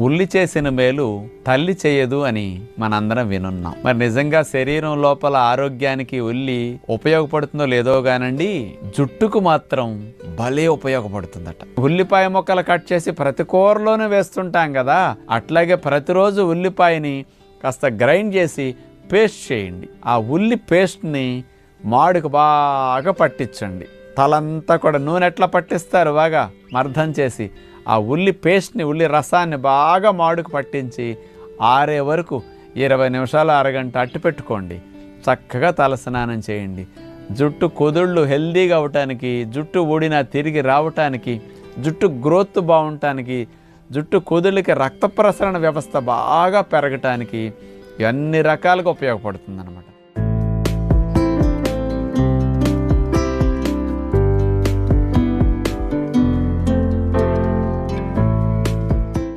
ఉల్లి చేసిన మేలు తల్లి చేయదు అని మనందరం వినున్నాం. మరి నిజంగా శరీరం లోపల ఆరోగ్యానికి ఉల్లి ఉపయోగపడుతుందో లేదో గానండి, జుట్టుకు మాత్రం భలే ఉపయోగపడుతుందట. ఉల్లిపాయ ముక్కలు కట్ చేసి ప్రతి కూరలోనూ వేస్తుంటాం కదా, అట్లాగే ప్రతిరోజు ఉల్లిపాయని కాస్త గ్రైండ్ చేసి పేస్ట్ చేయండి. ఆ ఉల్లి పేస్ట్ని మాడుకు బాగా పట్టించండి. తలంతా కూడా నూనె ఎట్లా పట్టిస్తారు బాగా మర్దం చేసి, ఆ ఉల్లి పేస్ట్ని, ఉల్లి రసాన్ని బాగా మాడుకు పట్టించి ఆరే వరకు 20 నిమిషాలు అరగంట అట్టు పెట్టుకోండి. చక్కగా తలస్నానం చేయండి. జుట్టు కుదుళ్ళు హెల్దీగా అవటానికి, జుట్టు ఊడినా తిరిగి రావటానికి, జుట్టు గ్రోత్ బాగుండటానికి, జుట్టు కుదుళ్ళకి రక్త ప్రసరణ వ్యవస్థ బాగా పెరగటానికి అన్ని రకాలుగా ఉపయోగపడుతుంది అన్నమాట.